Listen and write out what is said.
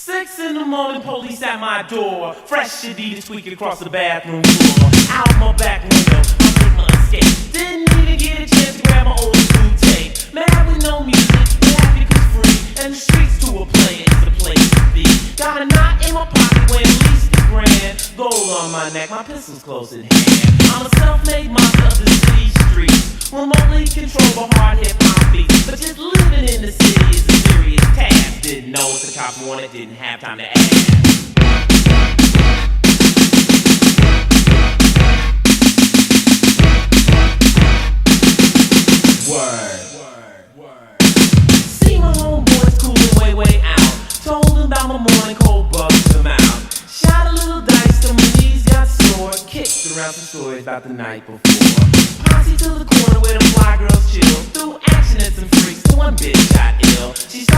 6 in the morning, police at my door. Fresh Adidas squeaking across the bathroom floor. Out my back window, I make my escape. Didn't even get a chance to grab my old school tape. Mad with no music, happy cause free. And the streets to a player is the place to be. Got a knot in my pocket weighing at least a grand. Gold on my neck, my pistol's close at hand. I'm a self-made monster of the city streets. Remotely controlled by hard hip-hop beats. But just living in the city is a serious task. Didn't know what the cops wanted, didn't have time to ask. See my homeboys cooling way out. Told them about my morning cold, bugged them out. Shot a little dice till my knees got sore. Kicked around some stories about the night before. Posse to the corner where the fly girls chill. Threw action at some freaks till one bitch got ill. She started